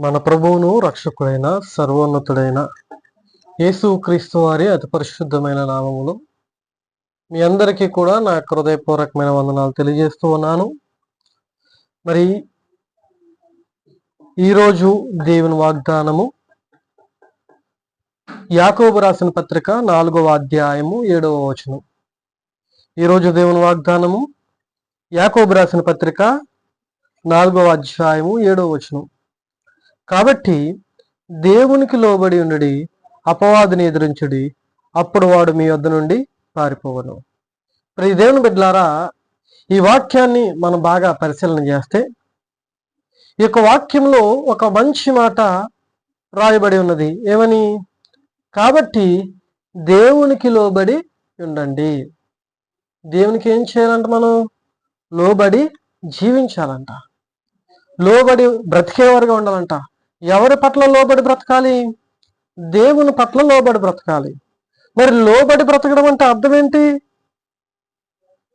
మన ప్రభువును రక్షకుడైన సర్వోన్నతుడైన యేసుక్రీస్తు వారి అతి పరిశుద్ధమైన నామములో మీ అందరికీ కూడా నా హృదయపూర్వకమైన వందనాలు తెలియజేస్తూ ఉన్నాను. మరి ఈరోజు దేవుని వాగ్దానము యాకోబు రాసిన పత్రిక 4వ అధ్యాయము 7వ వచనం. ఈరోజు దేవుని వాగ్దానము యాకోబు రాసిన పత్రిక 4వ అధ్యాయము 7వ వచనం. కాబట్టి దేవునికి లోబడి ఉండి అపవాదిని ఎదిరించుడి, అప్పుడు వాడు మీ వద్ద నుండి పారిపోవను. ప్రియ దేవుని బిడ్డలారా, ఈ వాక్యాన్ని మనం బాగా పరిశీలన చేస్తే ఈ యొక్క వాక్యంలో ఒక మంచి మాట రాయబడి ఉన్నది. ఏమని? కాబట్టి దేవునికి లోబడి ఉండండి. దేవునికి ఏం చేయాలంట? మనం లోబడి జీవించాలంట, లోబడి బ్రతికేవారుగా ఉండాలంట. ఎవరి పట్ల లోబడి బ్రతకాలి? దేవుని పట్ల లోబడి బ్రతకాలి. మరి లోబడి బ్రతకడం అంటే అర్థం ఏంటి?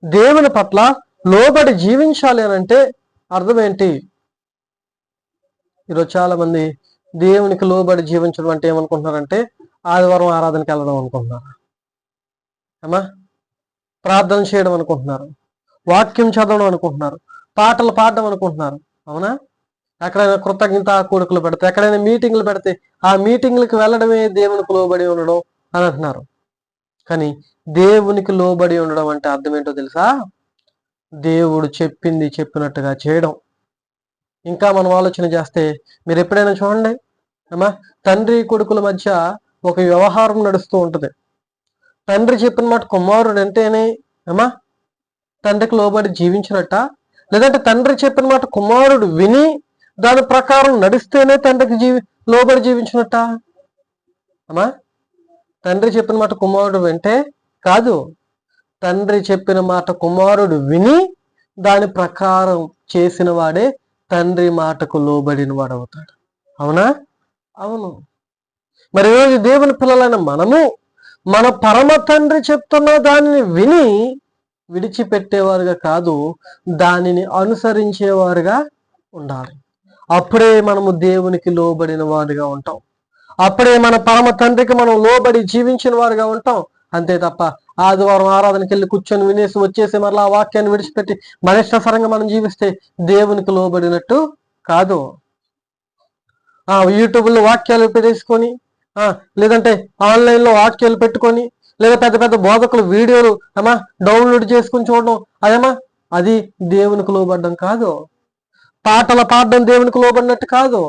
దేవుని పట్ల లోబడి జీవించాలి అని అంటే అర్థం ఏంటి? ఈరోజు చాలా మంది దేవునికి లోబడి జీవించడం అంటే ఏమనుకుంటున్నారంటే ఆదివారం ఆరాధనకి వెళ్ళడం అనుకుంటున్నారు, అమ్మా ప్రార్థన చేయడం అనుకుంటున్నారు, వాక్యం చదవడం అనుకుంటున్నారు, పాటలు పాడడం అనుకుంటున్నారు. అవునా? ఎక్కడైనా కృతజ్ఞత కూడుకులు పెడితే, ఎక్కడైనా మీటింగ్లు పెడితే ఆ మీటింగ్లకు వెళ్ళడమే దేవునికి లోబడి ఉండడం అని అంటున్నారు. కానీ దేవునికి లోబడి ఉండడం అంటే అర్థం ఏంటో తెలుసా? దేవుడు చెప్పింది చెప్పినట్టుగా చేయడం. ఇంకా మనం ఆలోచన చేస్తే మీరు ఎప్పుడైనా చూడండి అమ్మా, తండ్రి కొడుకుల మధ్య ఒక వ్యవహారం నడుస్తూ ఉంటుంది. తండ్రి చెప్పిన మాట కుమారుడు అంటేనే అమ్మా తండ్రికి లోబడి జీవించినట్ట, లేదంటే తండ్రి చెప్పిన మాట కుమారుడు విని దాని ప్రకారం నడిస్తేనే తండ్రికి లోబడి జీవించినట్ట? అమ్మా, తండ్రి చెప్పిన మాట కుమారుడు వింటే కాదు, తండ్రి చెప్పిన మాట కుమారుడు విని దాని ప్రకారం చేసిన వాడే తండ్రి మాటకు లోబడిన వాడు అవుతాడు. అవునా? అవును. మరి ఈరోజు దేవుని పిల్లలైన మనము మన పరమ తండ్రి చెప్తున్న దానిని విని విడిచిపెట్టేవారుగా కాదు, దానిని అనుసరించేవారుగా ఉండాలి. అప్పుడే మనము దేవునికి లోబడిన వారుగా ఉంటాం. అప్పుడే మన పరమ తండ్రికి మనం లోబడి జీవించిన వారుగా ఉంటాం. అంతే తప్ప ఆదివారం ఆరాధనకి వెళ్ళి కూర్చొని వినేసి వచ్చేసి మరలా ఆ వాక్యాన్ని విడిచిపెట్టి మన ఇష్టసరంగా మనం జీవిస్తే దేవునికి లోబడినట్టు కాదు. యూట్యూబ్లో వాక్యాలు పెట్టేసుకొని, లేదంటే ఆన్లైన్లో వాక్యాలు పెట్టుకొని, లేదా పెద్ద పెద్ద బోధకులు వీడియోలు డౌన్లోడ్ చేసుకుని చూడడం, అది దేవునికి లోబడ్డం కాదు. పాటలు పాడడం దేవునికి లోబడినట్టు కాదు.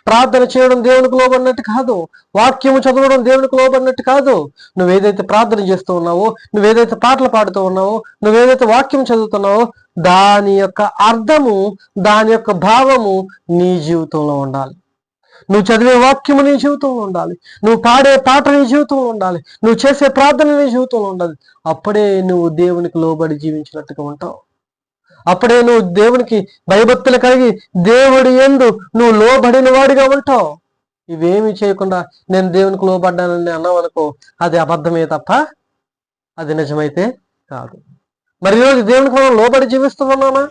ప్రార్థన చేయడం దేవునికి లోబడినట్టు కాదు. వాక్యము చదవడం దేవునికి లోబడినట్టు కాదు. నువ్వేదైతే ప్రార్థన చేస్తూ ఉన్నావో, నువ్వేదైతే పాటలు పాడుతూ ఉన్నావో, నువ్వేదైతే వాక్యం చదువుతున్నావో దాని యొక్క అర్థము, దాని యొక్క భావము నీ జీవితంలో ఉండాలి. నువ్వు చదివే వాక్యము నీ జీవితంలో ఉండాలి. నువ్వు పాడే పాట నీ జీవితంలో ఉండాలి. నువ్వు చేసే ప్రార్థన నీ జీవితంలో ఉండాలి. అప్పుడే నువ్వు దేవునికి లోబడి జీవించినట్టుగా ఉంటావు. అప్పుడే నువ్వు దేవునికి భయభక్తులు కలిగి దేవుడి యందు నువ్వు లోబడిన వాడిగా ఉంటావు. ఇవేమి చేయకుండా నేను దేవునికి లోబడ్డానని అన్నావు అనుకో, అది అబద్ధమే తప్ప అది నిజమైతే కాదు. మరి ఈరోజు దేవునికి మనం లోబడి జీవిస్తూ ఉన్నామా?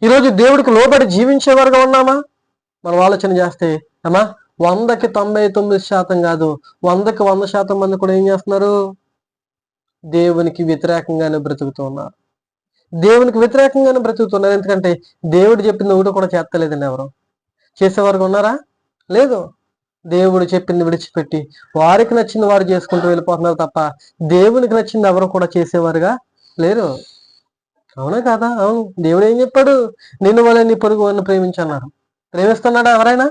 ఈరోజు దేవుడికి లోబడి జీవించేవారుగా ఉన్నామా? మనం ఆలోచన చేస్తే 100కి 99% కాదు, 100కి 100% మంది కూడా ఏం చేస్తున్నారు? దేవునికి వ్యతిరేకంగానే బ్రతుకుతూ ఉన్నారు. దేవునికి వ్యతిరేకంగానే బ్రతుకుతున్నారు. ఎందుకంటే దేవుడు చెప్పింది ఒకటి కూడా చేస్తలేదండి. ఎవరు చేసేవారుగా ఉన్నారా? లేదు. దేవుడు చెప్పింది విడిచిపెట్టి వారికి నచ్చింది వారు చేసుకుంటూ వెళ్ళిపోతున్నారు తప్ప దేవునికి నచ్చింది ఎవరు కూడా చేసేవారుగా లేరు. అవునా కాదా? అవును. దేవుడు ఏం చెప్పాడు? నిన్ను వలె నీ పొరుగు వారిని ప్రేమించన్నారు. ప్రేమిస్తున్నాడా ఎవరైనా?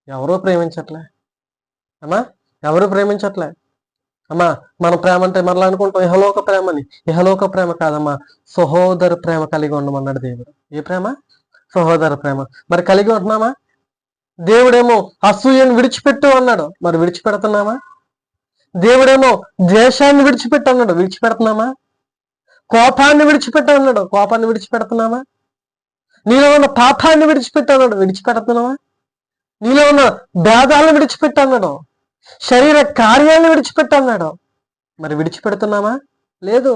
ఎవరో ప్రేమించట్లే ఎవరు ప్రేమించట్లే. మన ప్రేమ అంటే మరలా అనుకుంటాం ఇహలోక ప్రేమని. ఇహలోక ప్రేమ కాదమ్మా, సహోదర ప్రేమ కలిగి ఉండమన్నాడు దేవుడు. ఏ ప్రేమ? సహోదర ప్రేమ. మరి కలిగి ఉంటున్నామా? దేవుడేమో అసూయను విడిచిపెట్టు అన్నాడు, మరి విడిచిపెడుతున్నామా? దేవుడేమో ద్వేషాన్ని విడిచిపెట్టు అన్నాడు, విడిచిపెడుతున్నామా? కోపాన్ని విడిచిపెట్టు అన్నాడు, కోపాన్ని విడిచిపెడుతున్నామా? నీలో ఉన్న పాపాన్ని విడిచిపెట్టు అన్నాడు, విడిచిపెడుతున్నామా? నీలో ఉన్న భేదాలను విడిచిపెట్టు అన్నాడు, శరీర కార్యాలను విడిచిపెట్టు అన్నాడు, మరి విడిచిపెడుతున్నామా? లేదు.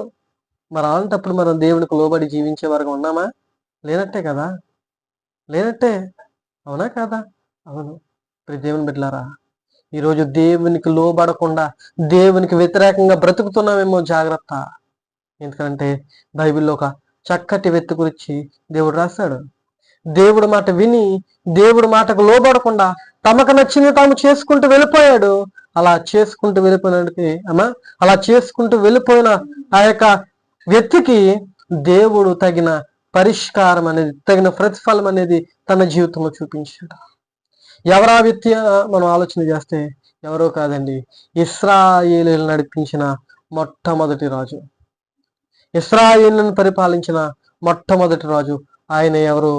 మరి అలాంటప్పుడు మనం దేవునికి లోబడి జీవించే వరకు ఉన్నామా? లేనట్టే కదా, లేనట్టే. అవునా కాదా? అవును. ప్రియ దేవుని బిడ్డలారా, ఈరోజు దేవునికి లోబడకుండా దేవునికి వ్యతిరేకంగా బ్రతుకుతున్నామేమో జాగ్రత్త. ఎందుకంటే బైబిల్లో ఒక చక్కటి వ్యక్తి గురించి దేవుడు రాశాడు. దేవుడు మాట విని దేవుడు మాటకు లోబడకుండా తమకు నచ్చింది తాము చేసుకుంటూ వెళ్ళిపోయాడు. అలా చేసుకుంటూ వెళ్ళిపోయినకి అలా చేసుకుంటూ వెళ్ళిపోయిన ఆ యొక్క వ్యక్తికి దేవుడు తగిన పరిష్కారం అనేది, తగిన ప్రతిఫలం అనేది తన జీవితంలో చూపించాడు. ఎవరా వ్యక్తి మనం ఆలోచన చేస్తే ఎవరో కాదండి, ఇశ్రాయేలీయులు నడిపించిన మొట్టమొదటి రాజు, ఇశ్రాయేలును పరిపాలించిన మొట్టమొదటి రాజు ఆయన ఎవరు?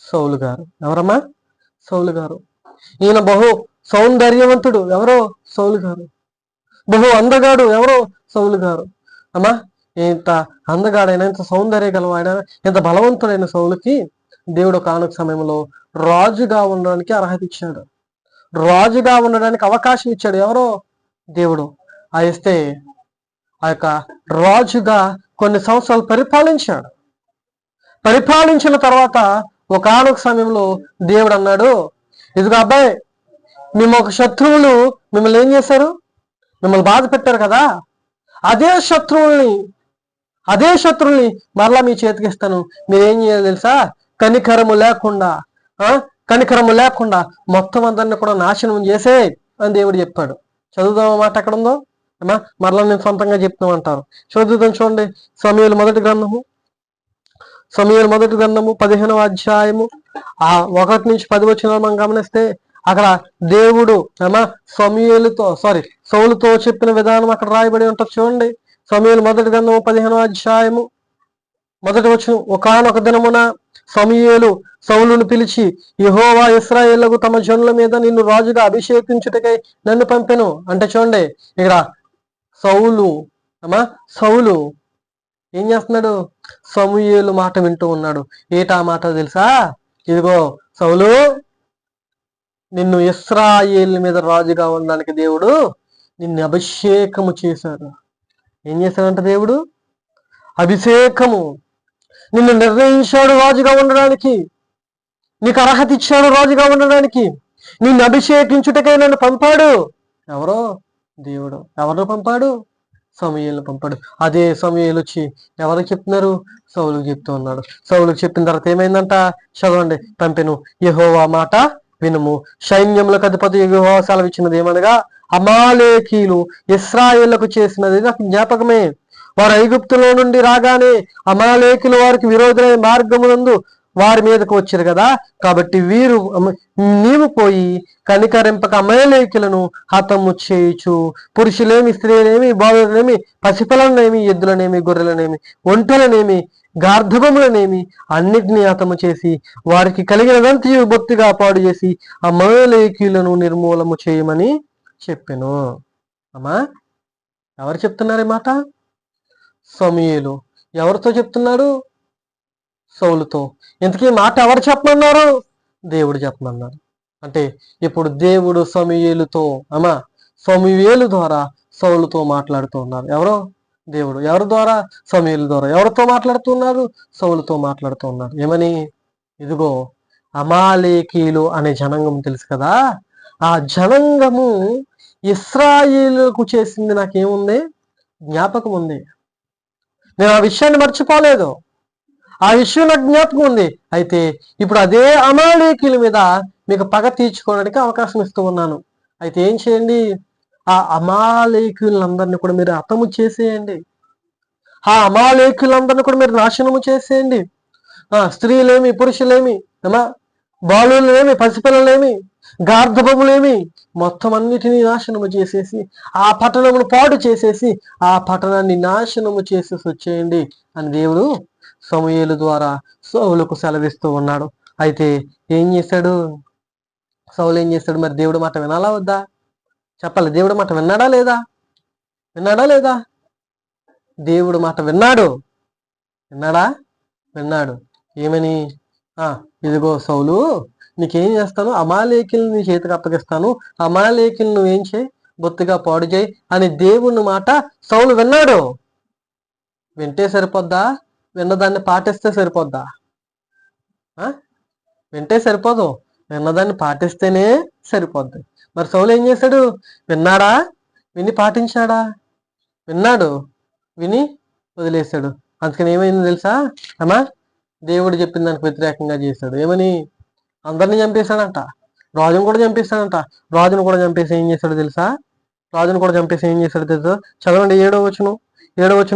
సౌలు గారు. ఎవరమ్మా? సౌలు గారు. ఈయన బహు సౌందర్యవంతుడు. ఎవరో? సౌలు గారు. బహు అందగాడు. ఎవరో? సౌలు గారు. అమ్మా, ఇంత అందగాడైన, ఇంత సౌందర్య గలవాడైన, ఇంత బలవంతుడైన సౌలుకి దేవుడు కానుక సమయంలో రాజుగా ఉండడానికి అర్హత ఇచ్చాడు, రాజుగా ఉండడానికి అవకాశం ఇచ్చాడు. ఎవరో? దేవుడు. ఆ ఇస్తే ఆ యొక్క రాజుగా కొన్ని సంవత్సరాలు పరిపాలించాడు. పరిపాలించిన తర్వాత ఒకానొక సమయంలో దేవుడు అన్నాడు, ఇదిగో అబ్బాయి, మేము ఒక శత్రువులు మిమ్మల్ని ఏం చేశారు? మిమ్మల్ని బాధ పెట్టారు కదా, అదే శత్రువుల్ని మరలా మీ చేతికి ఇస్తాను. మీరేం చేయాలి తెలుసా? కనికరము లేకుండా మొత్తం అందరిని కూడా నాశనం చేసే అని దేవుడు చెప్పాడు. చదువుదాం మాట ఎక్కడ ఉందో అమ్మా, మరలా నేను సొంతంగా చెప్తామంటారు. చదువుదాం, చూడండి. సమూయేలు మొదటి గ్రంథము 15వ అధ్యాయము 1 నుంచి 10 వచనాలు మనం గమనిస్తే అక్కడ దేవుడు సౌలుతో చెప్పిన విధానం అక్కడ రాయబడి ఉంటుంది. చూడండి, సమూయేలు మొదటి గ్రంథము 15వ అధ్యాయము 1వ వచనం. ఒకానొక దినమున సమూయేలు సౌలును పిలిచి, యెహోవా ఇశ్రాయేలుకు తమ జనుల మీద నిన్ను రాజుగా అభిషేకించుటకై నన్ను పంపెను అంటే, చూడండి ఇక్కడ సౌలు ఏం చేస్తున్నాడు? సమూయేలు మాట వింటూ ఉన్నాడు. ఏటా మాట తెలుసా? ఇదిగో సౌలు, నిన్ను ఇశ్రాయేలు మీద రాజుగా ఉండడానికి దేవుడు నిన్ను అభిషేకము చేశాడు. ఏం చేశాడంట దేవుడు? అభిషేకము. నిన్ను నిర్ణయించాడు రాజుగా ఉండడానికి, నీకు అర్హత ఇచ్చాడు రాజుగా ఉండడానికి, నిన్ను అభిషేకించుటకై నన్ను పంపాడు. ఎవరో? దేవుడు. ఎవరు పంపాడు? సమూయేలును పంపాడు. అదే సమూయేలు వచ్చి ఎవరికి చెప్తున్నారు? సౌలుకు చెప్తూ ఉన్నాడు. సౌలుకు చెప్పిన తర్వాత ఏమైందంట? చదవండి. పంపెను, యెహోవా మాట వినుము, సైన్యములకు అధిపతి యెహోవా సెలవిచ్చినది ఏమనగా, అమాలేకీలు ఇశ్రాయేలుకు చేసినది నాకు జ్ఞాపకమే. వారు ఐగుప్తులో నుండి రాగానే అమాలేకీలు వారికి విరోధులైన మార్గమునందు వారి మీదకు వచ్చారు కదా, కాబట్టి నీవు పోయి కనికరింపక అమాలేకీలను హతము చేయుచు, పురుషులేమి, స్త్రీలేమి, బాలులనేమి, పసిపిల్లలనేమి, ఎద్దులనేమి, గొర్రెలనేమి, ఒంటెలనేమి, గార్ధబములనేమి అన్నిటినీ హతము చేసి వారికి కలిగినదంతయు బొత్తిగా పాడు చేసి అమాలేకీలను నిర్మూలము చేయమని చెప్పెను. అమ్మా, ఎవరు చెప్తున్నారు ఈ మాట? సమూయేలు. ఎవరితో చెప్తున్నాడు? సౌలుతో. ఇంతకీ మాట ఎవరు చెప్పమన్నారు? దేవుడు చెప్పమన్నారు. అంటే ఇప్పుడు దేవుడు సమూయేలు ద్వారా సౌలుతో మాట్లాడుతూ ఉన్నారు. ఎవరో? దేవుడు. ఎవరి ద్వారా? సమూయేలు ద్వారా. ఎవరితో మాట్లాడుతున్నారు? సౌలుతో మాట్లాడుతూ ఉన్నారు. ఏమని? ఇదిగో అమాలేకీలు అనే జనాంగం తెలుసు కదా, ఆ జనాంగము ఇశ్రాయేలుకు చేసింది నాకేముంది? జ్ఞాపకం ఉంది. నేను ఆ విషయాన్ని మర్చిపోలేదు. ఆ విషయం నాకు జ్ఞాపకం ఉంది. అయితే ఇప్పుడు అదే అమాలేకీల మీద మీకు పగ తీర్చుకోవడానికి అవకాశం ఇస్తూ ఉన్నాను. అయితే ఏం చేయండి? ఆ అమాలేకీలందరినీ కూడా మీరు హతము చేసేయండి. ఆ అమాలేకీలందరినీ కూడా మీరు నాశనము చేసేయండి. స్త్రీలేమి, పురుషులేమి, బాలులేమి, పసిపిల్లలేమి, గార్ధబములేమి, మొత్తం అన్నిటినీ నాశనము చేసేసి ఆ పట్టణమును పాడు చేసేసి ఆ పట్టణాన్ని నాశనము చేసేసి వచ్చేయండి అని దేవుడు సమూయేలు ద్వారా సౌలుకు సెలవిస్తూ ఉన్నాడు. అయితే ఏం చేశాడు సౌలు? ఏం చేశాడు మరి? దేవుడి మాట వినాలా వద్దా? చెప్పాలి. దేవుడి మాట విన్నాడా లేదా? దేవుడి మాట విన్నాడు. ఏమని? ఇదిగో సౌలు, నీకేం చేస్తాను? అమాలేకీలను నీ చేతికి అప్పగిస్తాను, అమాలేకీలను నువ్వేం చేయి? బొత్తిగా పాడు చేయి అని దేవుని మాట సౌలు విన్నాడు. వింటే సరిపోద్దా? విన్నదాన్ని పాటిస్తే సరిపోద్దా? వింటే సరిపోదు, విన్నదాన్ని పాటిస్తేనే సరిపోద్ది. మరి సౌలు ఏం చేశాడు? విన్నాడా? విని పాటించాడా? విన్నాడు, విని వదిలేశాడు. అందుకని ఏమైంది తెలుసా అమ్మా? దేవుడు చెప్పిన దానికి వ్యతిరేకంగా చేశాడు. ఏమని? అందరిని చంపేశాడంట, రాజును కూడా చంపేశాడంట. రాజును కూడా చంపేసి ఏం చేశాడు తెలుసా? చదవండి 7వ వచనం.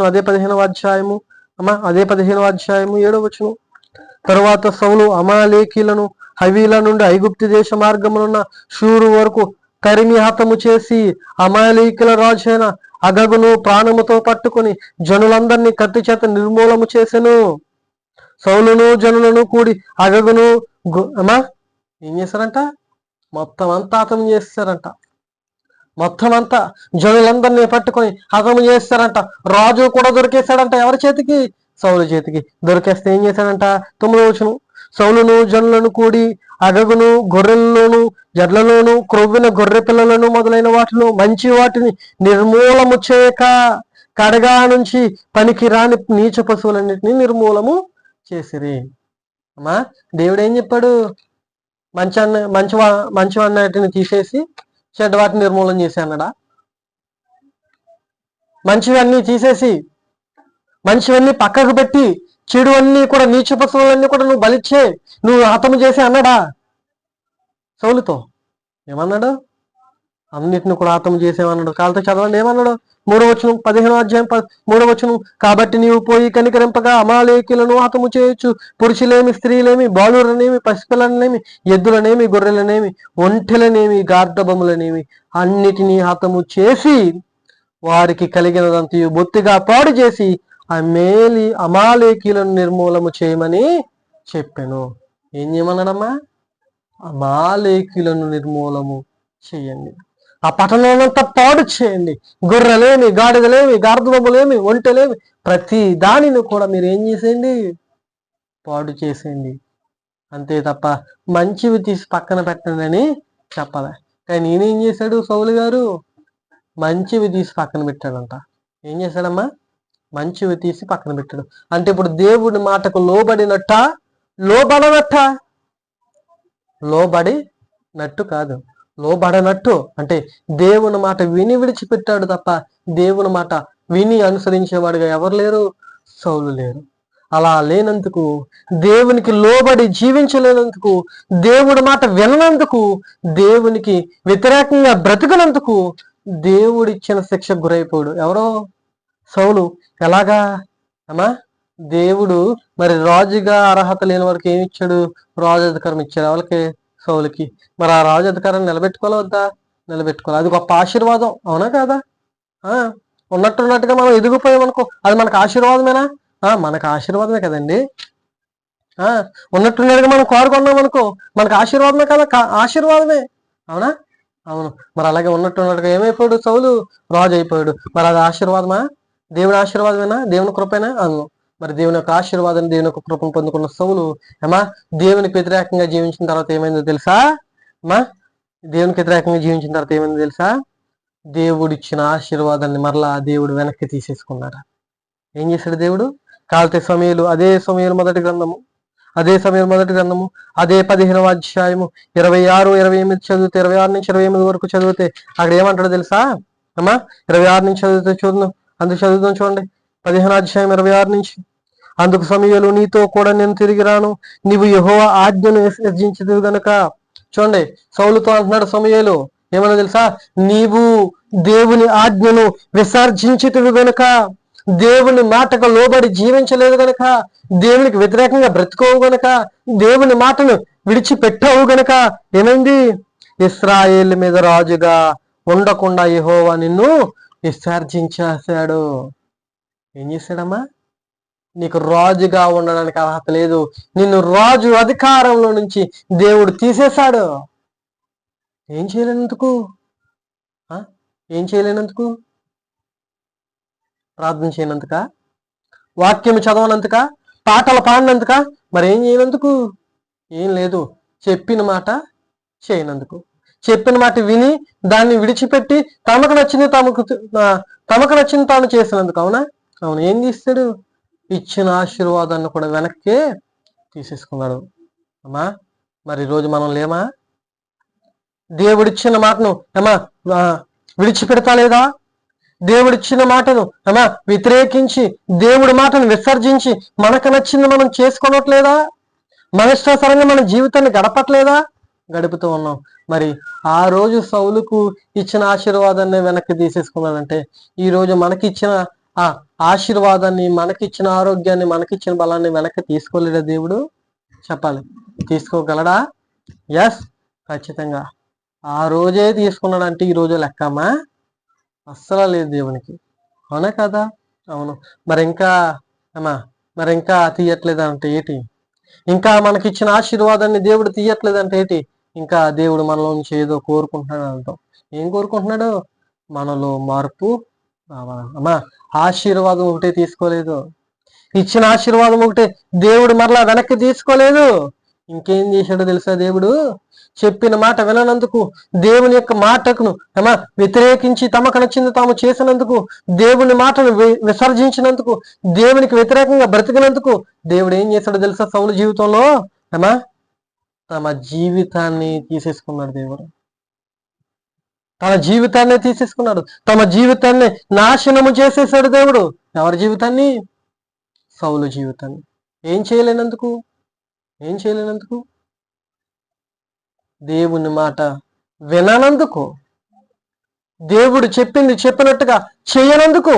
అదే 15వ అధ్యాయము అమ్మా, అదే 15వ అధ్యాయము 7వ వచనం. తరువాత సౌలు అమాలేకీలను హవీల నుండి ఐగుప్తు దేశ మార్గములున్న షూరు వరకు తరిమి హతము చేసి అమాలేకీల రాజైన అగగును ప్రాణముతో పట్టుకుని జనులందరినీ కత్తి చేత నిర్మూలము చేసెను. సౌలును జనులను కూడి అగగును అమ్మా ఏం చేశారంట? మొత్తం అంతా హతం చేస్తారంట. మొత్తం అంతా జనులందరినీ పట్టుకొని హతము చేస్తారంట. రాజు కూడా దొరికేశాడంట. ఎవరి చేతికి? సౌలు చేతికి. దొరికేస్తే ఏం చేశాడంట? 9వ వచనం. సౌలును జనులను కూడి అగగును గొర్రెలలోను జడ్లలోను క్రొవ్విన గొర్రె పిల్లలను మొదలైన వాటిలో మంచి వాటిని నిర్మూలము చేయక కడగా నుంచి పనికి రాని నీచ పశువులన్నిటినీ నిర్మూలము చేసిరి. అమ్మా, దేవుడు ఏం చెప్పాడు? మంచివన్నిటిని తీసేసి చెడ్డ వాటిని నిర్మూలన చేసి అన్నాడా? మంచివన్నీ తీసేసి మంచివన్నీ పక్కకు పెట్టి చెడు అన్నీ కూడా నీచ పశువులన్నీ కూడా నువ్వు బలిచ్చే, నువ్వు హతము చేసి అన్నాడా? సౌలుతో ఏమన్నాడు? అన్నిటిని కూడా హతము చేసేమన్నాడు. కాళ్ళతో చదవండి ఏమన్నాడు? 3వ వచనం, 15వ అధ్యాయం 3వ వచనం. కాబట్టి నీవు పోయి కనికరింపగా అమాలేకీలను హతము చేయొచ్చు. పురుషులేమి, స్త్రీలేమి, బాలురనేమి, పసిపిల్లలనేమి, ఎద్దులనేమి, గొర్రెలనేమి, ఒంటెలనేమి, గార్ధబములనేమి అన్నిటినీ హతము చేసి వారికి కలిగినదంతయు బొత్తిగా పాడు చేసి అమాలేకీలను నిర్మూలము చేయమని చెప్పాను. ఏం చేయమన్నాడమ్మా? అమాలేకీలను నిర్మూలము చేయండి, ఆ పట్టణాన్నంతా పాడు చేయండి. గొర్రెలేమి, గాడిదలేమి, గార్ధబొమ్మలేమి, ఒంటెలేమి ప్రతి దానిని కూడా మీరు ఏం చేసేయండి? పాడు చేసేయండి. అంతే తప్ప మంచివి తీసి పక్కన పెట్టండి అని చెప్పాలి. కానీ నేనేం చేశాడు? సౌలు గారు మంచివి తీసి పక్కన పెట్టాడంట. ఏం చేశాడమ్మా? మంచివి తీసి పక్కన పెట్టాడు. అంటే ఇప్పుడు దేవుడి మాటకు లోబడినట్ట, లోబడనట్ట? లోబడినట్టు కాదు, లోబడనట్టు. అంటే దేవుని మాట విని విడిచిపెట్టాడు తప్ప దేవుని మాట విని అనుసరించేవాడుగా ఎవరు లేరు? సౌలు లేరు. అలా లేనందుకు, దేవునికి లోబడి జీవించలేనందుకు, దేవుడి మాట విననందుకు, దేవునికి వ్యతిరేకంగా బ్రతకనందుకు దేవుడిచ్చిన శిక్షకు గురైపోయాడు. ఎవరో? సౌలు. ఎలాగా అమ్మా? దేవుడు మరి రాజుగా అర్హత లేని వారికి ఏమి ఇచ్చాడు? రాజు అధికారం ఇచ్చాడు. ఎవరికి? సౌలుకి. మరి ఆ రాజు అధికారాన్ని నిలబెట్టుకోవాలి వద్దా? నిలబెట్టుకోవాలి. అది గొప్ప ఆశీర్వాదం, అవునా కాదా? ఉన్నట్టున్నట్టుగా మనం ఎదిగిపోయామనుకో, అది మనకు ఆశీర్వాదమేనా? మనకు ఆశీర్వాదమే కదండి. ఉన్నట్టున్నట్టుగా మనం కోరుకున్నాం అనుకో, మనకు ఆశీర్వాదమే కదా? ఆశీర్వాదమే, అవునా? అవును. మరి అలాగే ఉన్నట్టున్నట్టుగా ఏమైపోయాడు? సౌలు రాజు అయిపోయాడు. మరి అది ఆశీర్వాదమా? దేవుని ఆశీర్వాదమేనా? దేవుని కృపేనా? అవును. మరి దేవుని యొక్క ఆశీర్వాదం, దేవుని యొక్క కృపను పొందుకున్న సౌలు అమ్మా దేవునికి వ్యతిరేకంగా జీవించిన తర్వాత ఏమైందో తెలుసా? దేవునికి వ్యతిరేకంగా జీవించిన తర్వాత ఏమైందో తెలుసా? దేవుడిచ్చిన ఆశీర్వాదాన్ని మరలా దేవుడు వెనక్కి తీసేసుకున్నాడు. ఏం చేశాడు దేవుడు? సమయలు, అదే సమయలు మొదటి గ్రంథము, అదే 15వ అధ్యాయము 26, 28 చదివితే, 26 నుంచి 28 వరకు చదివితే అక్కడ ఏమంటాడో తెలుసా అమ్మా? 26 నుంచి చదివితే చదువుదాం చూడండి. 15వ అధ్యాయం 26 నుంచి. అందుకు సమయలు, నీతో కూడా నేను తిరిగి రాను, నీవు యెహోవా ఆజ్ఞను విసర్జించదు గనుక. చూడండి, సౌలుతో అంటున్నాడు సమయలు ఏమన్నా తెలుసా? నీవు దేవుని ఆజ్ఞను విసర్జించితివి గనుక, దేవుని మాటకు లోబడి జీవించలేదు గనక, దేవునికి వ్యతిరేకంగా బ్రతుకోవు గనక, దేవుని మాటను విడిచిపెట్టావు గనక ఏమైంది? ఇశ్రాయేలు మీద రాజుగా ఉండకుండా యెహోవా నిన్ను విసర్జించేశాడు. ఏం చేశాడమ్మా? నీకు రాజుగా ఉండడానికి అర్హత లేదు. నిన్ను రాజు అధికారంలో నుంచి దేవుడు తీసేశాడు. ఏం చేయలేనందుకు? ప్రార్థన చేయనందుక? వాక్యం చదవనందుక? పాటలు పాడినందుక? మరి ఏం చేయనందుకు? ఏం లేదు, చెప్పిన మాట చేయనందుకు. చెప్పిన మాట విని దాన్ని విడిచిపెట్టి తమకు నచ్చింది తాను చేసినందుకు. అవునా? అవును. ఏం చేస్తాడు? ఇచ్చిన ఆశీర్వాదాన్ని కూడా వెనక్కే తీసేసుకున్నాడు. అమ్మా మరి ఈరోజు మనం లేమా? దేవుడిచ్చిన మాటను ఏమా విడిచిపెడతా లేదా? దేవుడిచ్చిన మాటను ఏమా వ్యతిరేకించి దేవుడి మాటను విసర్జించి మనకు నచ్చింది మనం చేసుకోవట్లేదా? మన ఇష్టానుసారంగా మన జీవితాన్ని గడపట్లేదా? గడుపుతూ ఉన్నాం. మరి ఆ రోజు సౌలుకు ఇచ్చిన ఆశీర్వాదాన్ని వెనక్కి తీసేసుకున్నాడంటే ఈ రోజు మనకిచ్చిన ఆ ఆశీర్వాదాన్ని, మనకిచ్చిన ఆరోగ్యాన్ని, మనకిచ్చిన బలాన్ని వెనక్కి తీసుకోలేడా దేవుడు? చెప్పాలి, తీసుకోగలడా? ఎస్, ఖచ్చితంగా. ఆ రోజే తీసుకున్నాడంటే ఈ రోజు లెక్కమ్మా? అస్సలు లేదు దేవునికి. అవునా కదా? అవును. మరి ఇంకా తీయట్లేదంటే ఏంటి? ఇంకా మనకిచ్చిన ఆశీర్వాదాన్ని దేవుడు తీయట్లేదంటే ఏంటి? ఇంకా దేవుడు మనలో నుంచి ఏదో కోరుకుంటున్నాడు అంటాం. ఏం కోరుకుంటున్నాడు? మనలో మార్పు అమ్మా. ఆశీర్వాదం ఒకటే తీసుకోలేదు, ఇచ్చిన ఆశీర్వాదం ఒకటే దేవుడు మరలా వెనక్కి తీసుకోలేదు. ఇంకేం చేశాడో తెలుసా? దేవుడు చెప్పిన మాట విననందుకు, దేవుని యొక్క మాటకును వ్యతిరేకించి తమకు నచ్చింది తాము చేసినందుకు, దేవుని మాటను విసర్జించినందుకు, దేవునికి వ్యతిరేకంగా బ్రతికినందుకు దేవుడు ఏం చేశాడో తెలుసా? సౌలు జీవితంలో తమ జీవితాన్ని తీసేసుకున్నాడు. దేవుడు తన జీవితాన్ని తీసేసుకున్నాడు. తమ జీవితాన్ని నాశనము చేసేసాడు దేవుడు. ఎవరి జీవితాన్ని? సౌలు జీవితాన్ని. ఏం చేయలేనందుకు దేవుని మాట విననందుకు, దేవుడు చెప్పింది చెప్పినట్టుగా చేయనందుకు,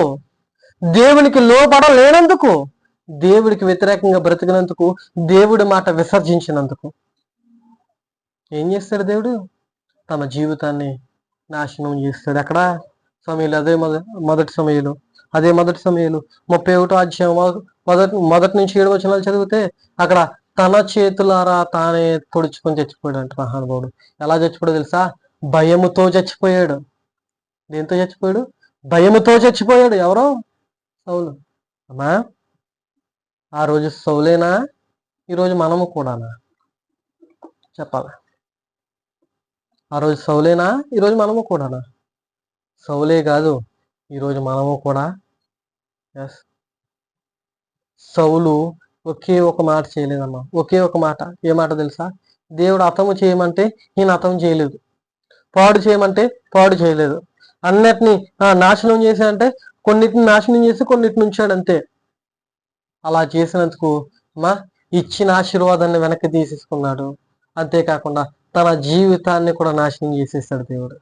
దేవునికి లోబడలేనందుకు, దేవుడికి వ్యతిరేకంగా బ్రతికినందుకు, దేవుడి మాట విసర్జించినందుకు ఏం చేస్తాడు దేవుడు? తమ జీవితాన్ని నాశనం చేస్తాడు. అక్కడ సమయంలో మొదటి సమయంలో 31వ అధ్యాయం మొదటి నుంచి 7 వచనాలు చదివితే అక్కడ తన చేతులారా తానే పొడుచుకొని చచ్చిపోయాడు అంట మహానుభావుడు. ఎలా చచ్చిపోయాడు తెలుసా? భయముతో చచ్చిపోయాడు. దేంతో చచ్చిపోయాడు? భయముతో చచ్చిపోయాడు. ఎవరో? సౌలు. అమ్మా, ఆ రోజు సౌలేనా? ఈరోజు మనము కూడానా? చెప్పాలి. ఆ రోజు సౌలేనా? ఈరోజు మనము కూడానా? సౌలే కాదు, ఈరోజు మనము కూడా. ఎస్, సౌలు ఒకే ఒక మాట చేయలేదమ్మా. ఒకే ఒక మాట. ఏ మాట తెలుసా? దేవుడు అతము చేయమంటే ఈయన అతము చేయలేదు, పాడు చేయమంటే పాడు చేయలేదు, అన్నిటినీ నాశనం చేశాడంటే కొన్నిటిని నాశనం చేసి కొన్నిటిని ఉంచాడు అంతే. అలా చేసినందుకు ఇచ్చిన ఆశీర్వాదాన్ని వెనక్కి తీసేసుకున్నాడు. అంతేకాకుండా తన జీవితాన్ని కూడా నాశనం చేసేసాడు దేవుడు.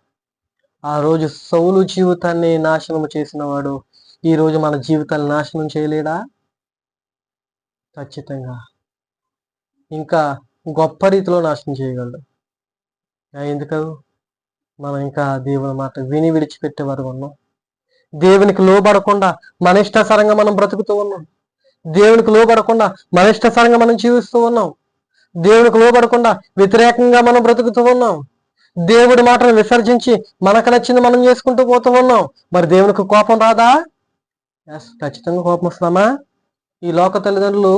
ఆ రోజు సౌలు జీవితాన్ని నాశనం చేసిన వాడు ఈ రోజు మన జీవితాన్ని నాశనం చేయలేడా? ఖచ్చితంగా. ఇంకా గొప్ప రీతిలో నాశనం చేయగలడు. ఎందుకు? మనం ఇంకా దేవుని మాట విని విడిచిపెట్టే వరకు ఉన్నాం. దేవునికి లోబడకుండా మన ఇష్టానుసారంగా మనం బ్రతుకుతూ ఉన్నాం. దేవునికి లోబడకుండా మన ఇష్టానుసారంగా మనం జీవిస్తూ ఉన్నాం. దేవునికి లోబడకుండా వ్యతిరేకంగా మనం బ్రతుకుతూ ఉన్నాం. దేవుడి మాటను విసర్జించి మనకు నచ్చింది మనం చేసుకుంటూ పోతూ ఉన్నాం. మరి దేవునికి కోపం రాదా? ఖచ్చితంగా కోపం వస్తుందమ్మా. ఈ లోక తల్లిదండ్రులు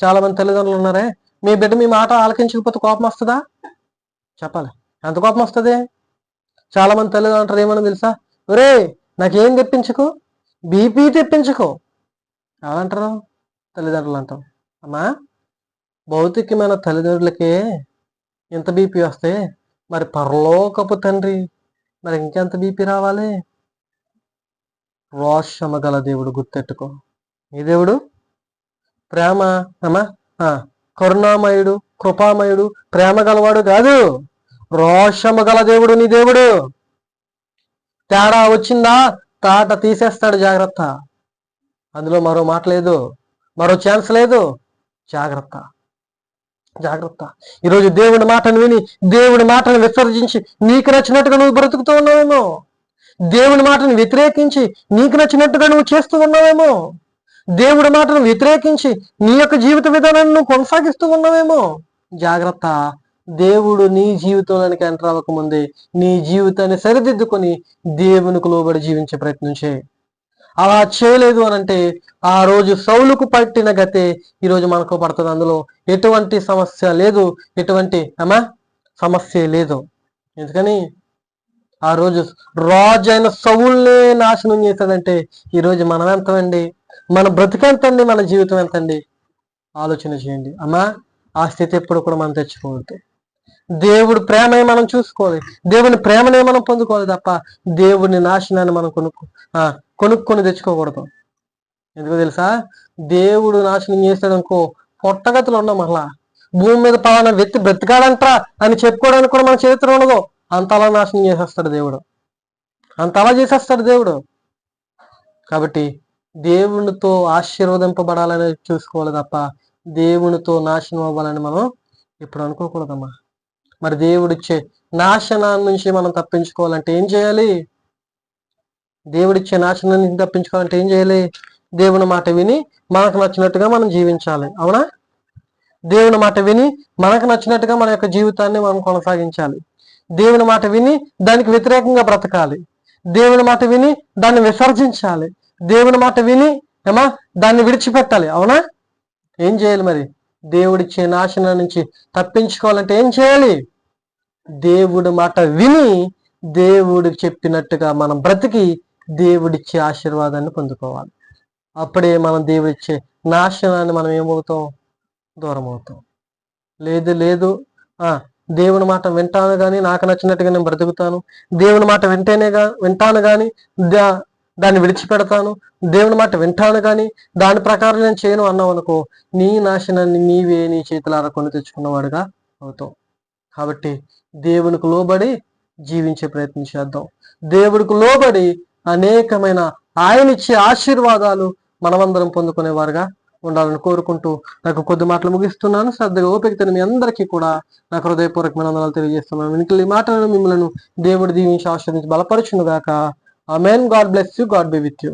చాలా మంది తల్లిదండ్రులు ఉన్నారే, మీ బిడ్డ మీ మాట ఆలకించకపోతే కోపం వస్తుందా? చెప్పాలి, ఎంత కోపం వస్తుంది? చాలా మంది తల్లిదండ్రులు అంటారు ఏమని తెలుసా? ఒరే, నాకేం తెప్పించుకో, బీపీ తెప్పించుకో. ఏమంటారు? తల్లిదండ్రులు అంటారు. అమ్మా, భౌతికమైన తల్లిదండ్రులకే ఎంత బీపీ వస్తే మరి పరలోకపు తండ్రి మరి ఇంకెంత బీపీ రావాలి? రోషము గల దేవుడు గుర్తెట్టుకో. ఈ దేవుడు ప్రేమ కరుణామయుడు, కృపామయుడు, ప్రేమ గలవాడు కాదు, రోషము గల దేవుడు నీ దేవుడు. తేడా వచ్చిందా తాట తీసేస్తాడు. జాగ్రత్త. అందులో మరో మాట లేదు, మరో ఛాన్స్ లేదు. జాగ్రత్త. ఈరోజు దేవుడి మాటను విని దేవుడి మాటను విసర్జించి నీకు నచ్చినట్టుగా నువ్వు బ్రతుకుతూ ఉన్నావేమో. దేవుడి మాటను వ్యతిరేకించి నీకు నచ్చినట్టుగా నువ్వు చేస్తూ ఉన్నావేమో. దేవుడి మాటను వ్యతిరేకించి నీ యొక్క జీవిత విధానాన్ని నువ్వు కొనసాగిస్తూ ఉన్నావేమో. జాగ్రత్త. దేవుడు నీ జీవితంలోనికి ఎంటర్ అవ్వకముందే నీ జీవితాన్ని సరిదిద్దుకొని దేవునికి లోబడి జీవించే ప్రయత్నం చేయి. అలా చేయలేదు అనంటే ఆ రోజు సౌలుకు పట్టిన గతే ఈరోజు మనకు పడుతుంది. అందులో ఎటువంటి సమస్య లేదు, ఎటువంటి సమస్య లేదు. ఎందుకని ఆ రోజు రాజు అయిన సౌలునే నాశనం చేశాడంటే ఈరోజు మనం ఎంతండి? మన బ్రతికెంతండి? మన జీవితం ఎంతండి? ఆలోచన చేయండి. ఆ స్థితి ఎప్పుడు కూడా మనం తెచ్చుకోవద్దు. దేవుడు ప్రేమని మనం చూసుకోవాలి, దేవుని ప్రేమనే మనం పొందుకోవాలి తప్ప దేవుని నాశనాన్ని మనం కొనుక్కొని తెచ్చుకోకూడదు. ఎందుకో తెలుసా, దేవుడు నాశనం చేస్తాడనుకో పొట్టగతులు ఉన్నాం. మళ్ళా భూమి మీద పలానా వ్యక్తి బ్రతికాడంట్రా అని చెప్పుకోవడానికి కూడా మన చరిత్ర ఉండదు. అంతలా నాశనం చేసేస్తాడు దేవుడు, అంతలా చేసేస్తాడు దేవుడు. కాబట్టి దేవునితో ఆశీర్వదింపబడాలని చూసుకోవాలి తప్ప దేవునితో నాశనం అవ్వాలని మనం ఇప్పుడు అనుకోకూడదమ్మా. మరి దేవుడిచ్చే నాశనాన్ని నుంచి మనం తప్పించుకోవాలంటే ఏం చేయాలి? దేవుడిచ్చే నాశనాన్ని నుంచి తప్పించుకోవాలంటే ఏం చేయాలి? దేవుని మాట విని మనకు నచ్చినట్టుగా మనం జీవించాలి. అవునా? దేవుని మాట విని మనకు నచ్చినట్టుగా మన యొక్క జీవితాన్ని మనం కొనసాగించాలి. దేవుని మాట విని దానికి వ్యతిరేకంగా బ్రతకాలి. దేవుని మాట విని దాన్ని విసర్జించాలి. దేవుని మాట విని దాన్ని విడిచిపెట్టాలి. అవునా? ఏం చేయాలి మరి? దేవుడిచ్చే నాశనం నుంచి తప్పించుకోవాలంటే ఏం చేయాలి? దేవుడి మాట విని దేవుడికి చెప్పినట్టుగా మనం బ్రతికి దేవుడిచ్చే ఆశీర్వాదాన్ని పొందుకోవాలి. అప్పుడే మనం దేవుడిచ్చే నాశనాన్ని మనం ఏమవుతాం? దూరం అవుతాం. లేదు దేవుని మాట వింటాను కానీ నాకు నచ్చినట్టుగా నేను బ్రతుకుతాను, దేవుని మాట వింటాను కానీ దాన్ని విడిచిపెడతాను, దేవుని మాట వింటాను కానీ దాని ప్రకారం నేను చేయను అన్నావు అనుకో, నీ నాశనాన్ని నీవే నీ చేతులారా కొని తెచ్చుకున్నవాడుగా అవుతావు. కాబట్టి దేవునికి లోబడి జీవించే ప్రయత్నం చేద్దాం. దేవుడికి లోబడి అనేకమైన ఆయన ఇచ్చే ఆశీర్వాదాలు మనమందరం పొందుకునేవారుగా ఉండాలని కోరుకుంటూ నాకు కొద్ది మాటలు ముగిస్తున్నాను. శ్రద్ధగా ఓపికతో మీ అందరికీ కూడా నాకు హృదయపూర్వకమైన వందనాలు తెలియజేస్తున్నాను. వెనుకలు ఈ మాటలను మిమ్మల్ని దేవుడు దీవించి ఆశీర్వదించి బలపరచును గాక. Amen. God bless you. God be with you.